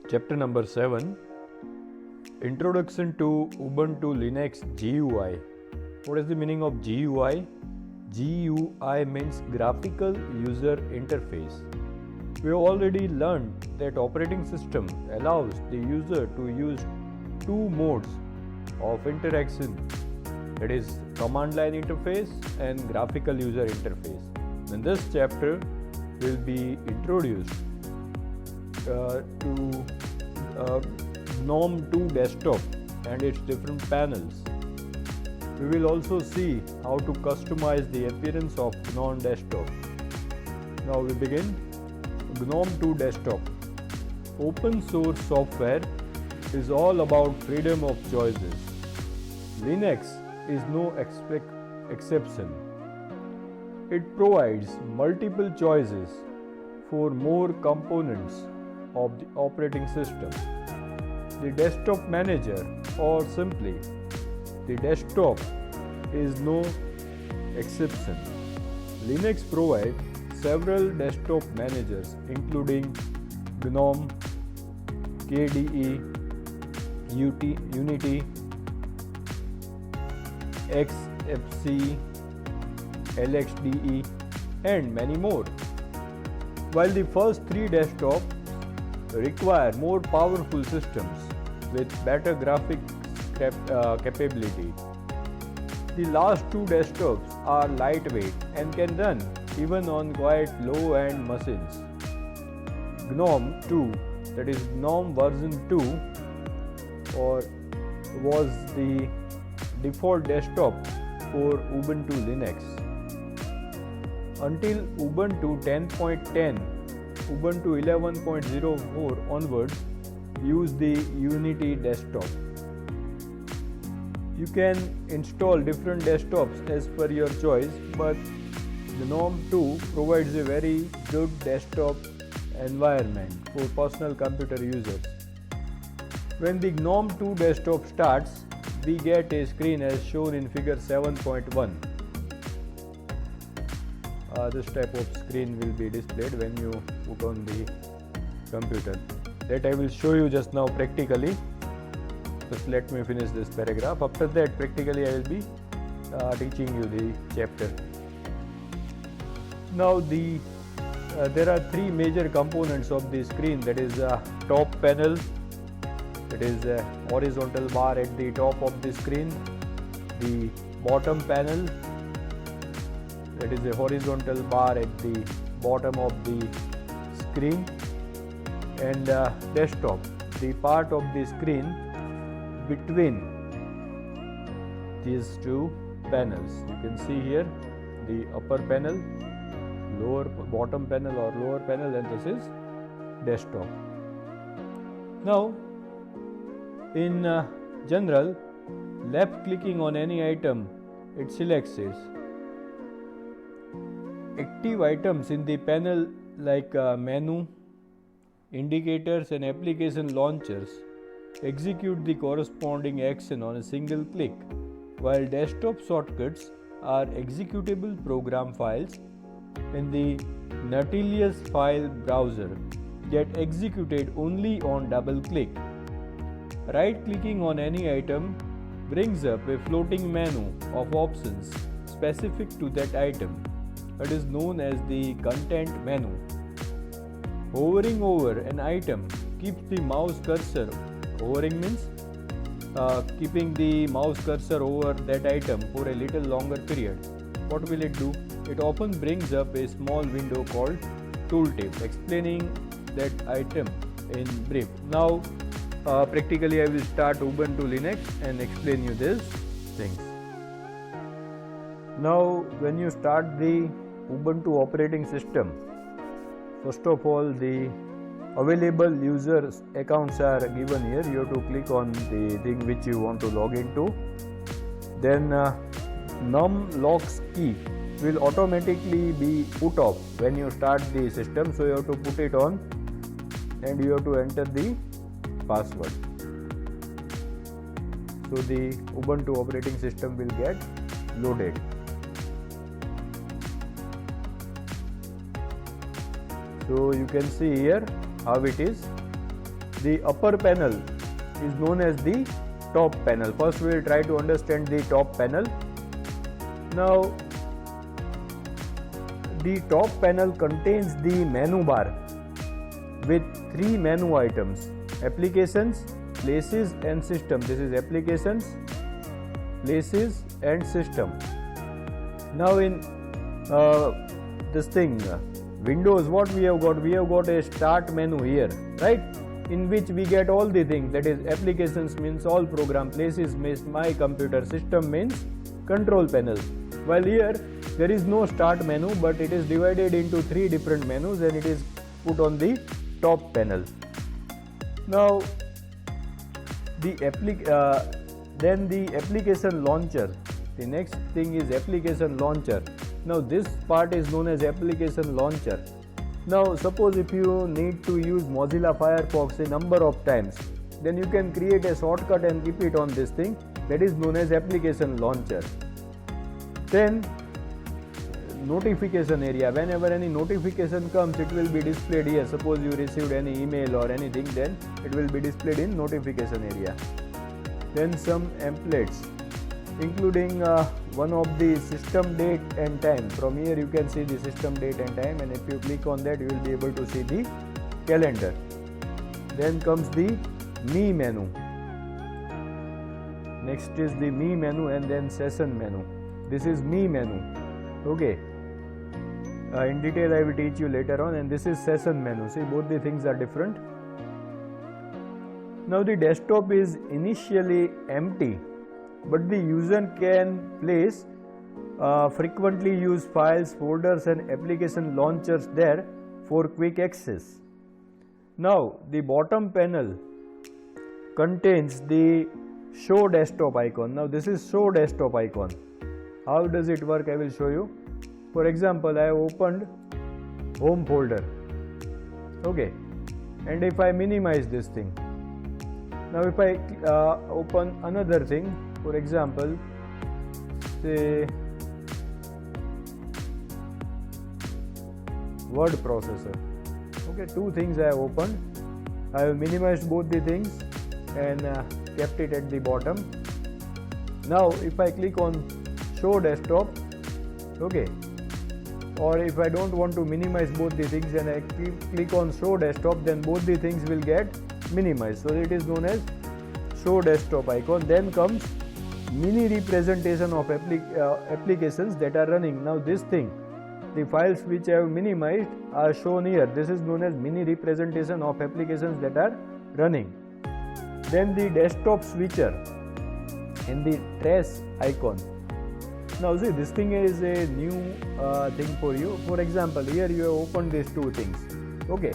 Chapter number 7, Introduction to Ubuntu Linux GUI. What is the meaning of GUI? GUI means Graphical User Interface. We have already learned that operating system allows the user to use two modes of interaction, that is command line interface and graphical user interface. In this chapter, we will be introduced to GNOME 2 desktop and its different panels. We will also see how to customize the appearance of GNOME desktop. Now we begin. GNOME 2 desktop. Open source software is all about freedom of choices. Linux is no exception. It provides multiple choices for more components of the operating system. The desktop manager, or simply the desktop, is no exception. Linux provides several desktop managers including GNOME, KDE, Unity, XFCE, LXDE, and many more. While the first three desktops require more powerful systems with better graphics capability, the last two desktops are lightweight and can run even on quite low-end machines. GNOME 2, that is GNOME version 2, was the default desktop for Ubuntu Linux. Until Ubuntu 10.10, Ubuntu 11.04 onwards use the Unity desktop. You can install different desktops as per your choice, but GNOME 2 provides a very good desktop environment for personal computer users. When the GNOME 2 desktop starts, we get a screen as shown in figure 7.1. This type of screen will be displayed when you put on the computer. That I will show you just now practically. Just let me finish this paragraph. After that, practically I will be teaching you the chapter. Now there are three major components of the screen, that is top panel, that is a horizontal bar at the top of the screen, the bottom panel, that is a horizontal bar at the bottom of the screen, and desktop, the part of the screen between these two panels. You can see here the upper panel, bottom panel or lower panel, and this is desktop. Now in general, left clicking on any item, it selects it. Active items in the panel like menu, indicators and application launchers execute the corresponding action on a single click, while desktop shortcuts are executable program files in the Nautilus file browser, get executed only on double click. Right clicking on any item brings up a floating menu of options specific to that item. It is known as the content menu. Hovering over an item keeps the mouse cursor. Hovering means keeping the mouse cursor over that item for a little longer period. What will it do? It often brings up a small window called tooltip explaining that item in brief. Now practically I will start Ubuntu Linux and explain you these things. Now when you start the Ubuntu operating system, first of all the available users accounts are given here. You have to click on the thing which you want to log into. Then numlocks key will automatically be put off when you start the system, so you have to put it on and you have to enter the password. So the Ubuntu operating system will get loaded. So you can see here how it is. the upper panel is known as the top panel. First we will try to understand the top panel. Now the top panel contains the menu bar with 3 menu items: applications, places and system. This is applications, places and system. Now in this thing Windows, what we have got? We have got a start menu here, right? In which we get all the things, that is applications means all program, places means my computer, system means control panel. While here there is no start menu, but it is divided into 3 different menus and it is put on the top panel. Now then the application launcher. The next thing is application launcher. Now this part is known as application launcher. Now suppose if you need to use Mozilla Firefox a number of times, then you can create a shortcut and keep it on this thing, that is known as application launcher. Then notification area. Whenever any notification comes, it will be displayed here. Suppose you received any email or anything, then it will be displayed in notification area. Then some templates, including one of the system date and time. From here you can see the system date and time, and if you click on that you will be able to see the calendar. Then comes the Me menu. Next is the Me menu and then Session menu. This is Me menu. Okay. In detail I will teach you later on. And this is Session menu. See, both the things are different. Now the desktop is initially empty, but the user can place frequently used files, folders and application launchers there for quick access. Now the bottom panel contains the show desktop icon. Now this is show desktop icon. How does it work? I will show you. For example, I have opened home folder. Okay, and if I minimize this thing, now if I open another thing, for example, say word processor. Okay, 2 things I have opened. I have minimized both the things and kept it at the bottom. Now if I click on show desktop, okay, or if I don't want to minimize both the things and I click on show desktop, then both the things will get minimized. So it is known as show desktop icon. Then comes mini representation of applications that are running. Now this thing, the files which I have minimized are shown here. This is known as mini representation of applications that are running. Then the desktop switcher and the trace icon. Now see, this thing is a new thing for you. For example, here you have opened these 2 things. Okay,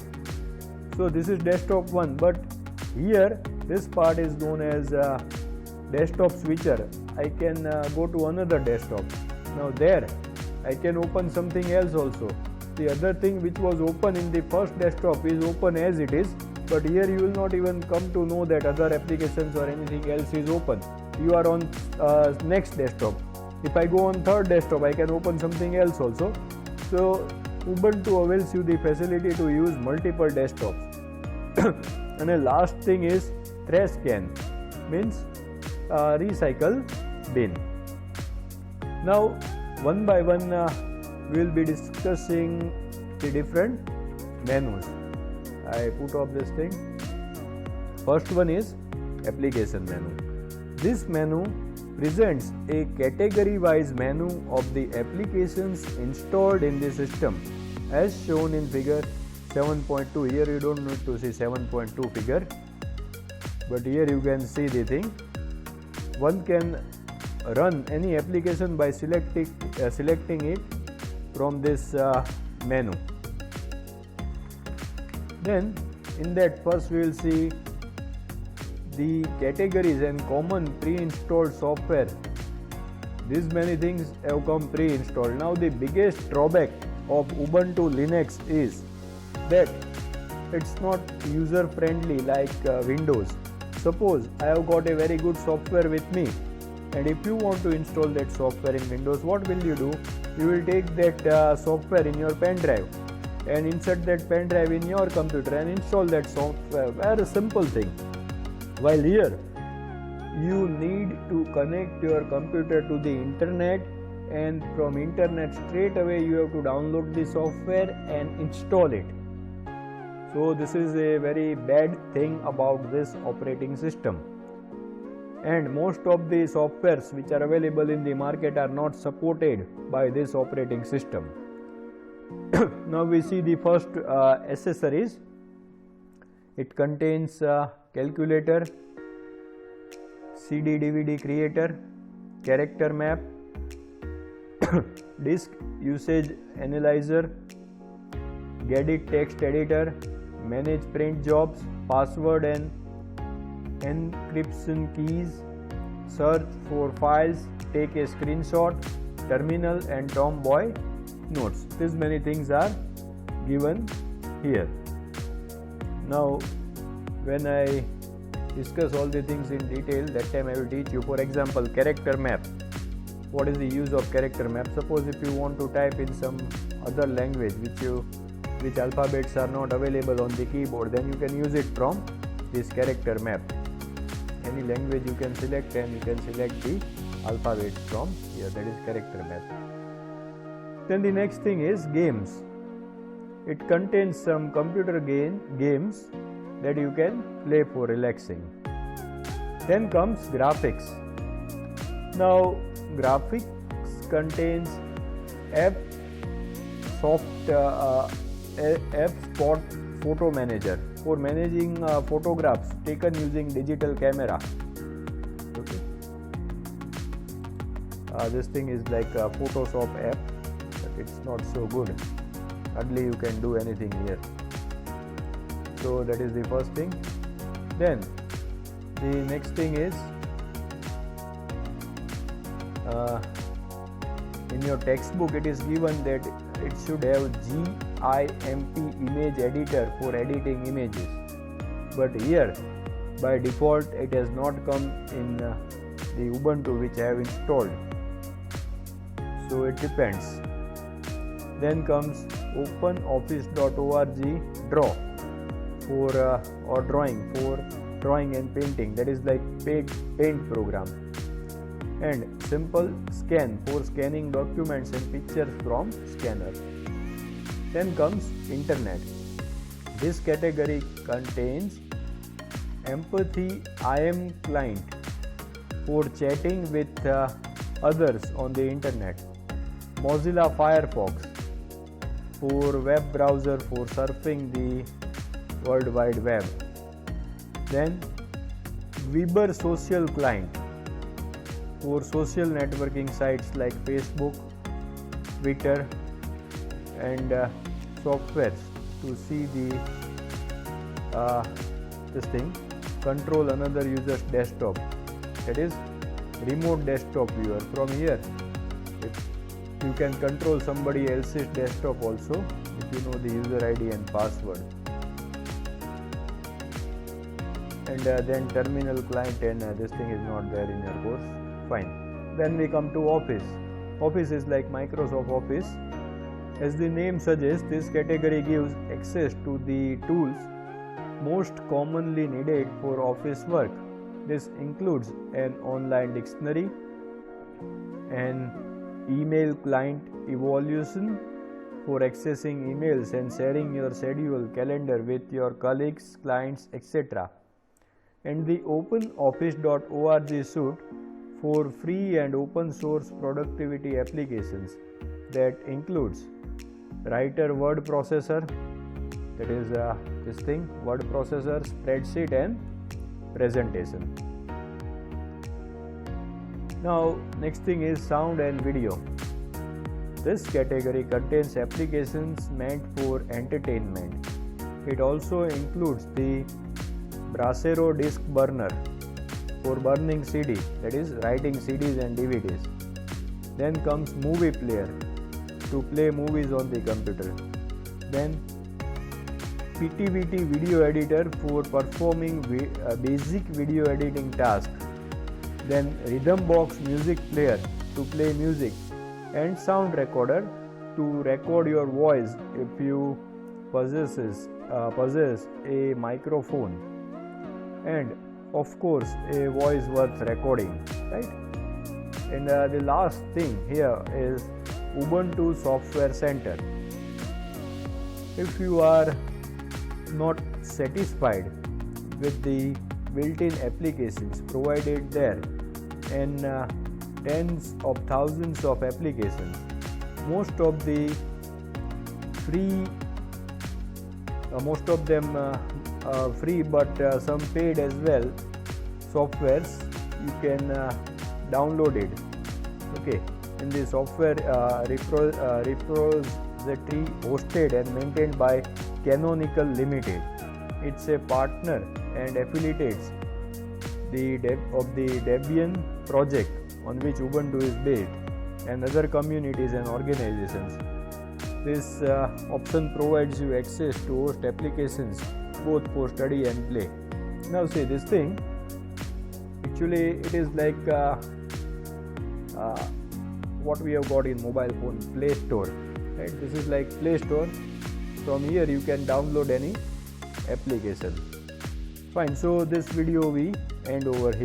so this is desktop 1, but here this part is known as desktop switcher. I can go to another desktop. Now there I can open something else also. The other thing which was open in the first desktop is open as it is, but here you will not even come to know that other applications or anything else is open. You are on next desktop. If I go on third desktop, I can open something else also. So Ubuntu avails you the facility to use multiple desktops. And the last thing is trash can, means recycle bin. Now one by one we will be discussing the different menus. I put up this thing. First one is application menu. This menu presents a category-wise menu of the applications installed in the system, as shown in figure 7.2. Here you don't need to see 7.2 figure, but here you can see the thing. One can run any application by selecting it from this menu. Then in that, first we will see the categories and common pre-installed software. These many things have come pre-installed. Now the biggest drawback of Ubuntu Linux is that it's not user friendly like Windows. Suppose I have got a very good software with me, and if you want to install that software in Windows, what will you do? You will take that software in your pen drive and insert that pen drive in your computer and install that software. Very simple thing. While here you need to connect your computer to the internet, and from internet straight away you have to download the software and install it. So this is a very bad thing about this operating system. And most of the softwares which are available in the market are not supported by this operating system. Now we see the first accessories. It contains calculator, CD DVD creator, character map, disk usage analyzer, Gedit text editor, manage print jobs, password and encryption keys, search for files, take a screenshot, terminal and Tomboy notes. These many things are given here. Now when I discuss all the things in detail, that time I will teach you. For example, character map. What is the use of character map? Suppose if you want to type in some other language which alphabets are not available on the keyboard, then you can use it from this character map. Any language you can select and you can select the alphabets from here. That is character map. Then the next thing is games. It contains some computer games that you can play for relaxing. Then comes graphics. Now graphics contains F Spot Photo Manager for managing photographs taken using digital camera. Okay. This thing is like a Photoshop app, but it's not so good. Hardly you can do anything here. So that is the first thing. Then the next thing is in your textbook it is given that it should have GIMP image editor for editing images, but here by default it has not come in the Ubuntu which I have installed, so it depends. Then comes OpenOffice.org Draw for or drawing for drawing and painting, that is like paint program, and Simple Scan for scanning documents and pictures from scanner. Then comes internet. This category contains Empathy IM client for chatting with others on the internet, Mozilla Firefox for web browser for surfing the World Wide Web. Then Viber Social Client for social networking sites like Facebook, Twitter and softwares to see the this thing, control another user's desktop, that is remote desktop viewer. From here you can control somebody else's desktop also if you know the user ID and password. And then terminal client, and this thing is not there in your course. Fine. Then we come to Office. Office is like Microsoft Office. As the name suggests, this category gives access to the tools most commonly needed for office work. This includes an online dictionary, an email client evolution for accessing emails and sharing your schedule, calendar with your colleagues, clients, etc., and the OpenOffice.org suite for free and open source productivity applications that includes Writer word processor, that is this thing, word processor, spreadsheet and presentation. Now next thing is sound and video. This category contains applications meant for entertainment. It also includes the Brasero disk burner for burning CD, that is writing CDs and DVDs. Then comes movie player to play movies on the computer. Then PTVT video editor for performing basic video editing tasks. Then Rhythm Box music player to play music, and sound recorder to record your voice if you possess a microphone and of course a voice worth recording, right? And the last thing here is Ubuntu Software Center. If you are not satisfied with the built-in applications provided there and tens of thousands of applications, most of them free but some paid as well softwares, you can download it. Okay, in the software repository hosted and maintained by Canonical Limited. It's a partner and affiliates of the Debian project on which Ubuntu is based and other communities and organizations. This option provides you access to host applications both for study and play. Now see, this thing actually it is like what we have got in mobile phone, Play Store, right? This is like Play Store. From here you can download any application. Fine, so this video we end over here.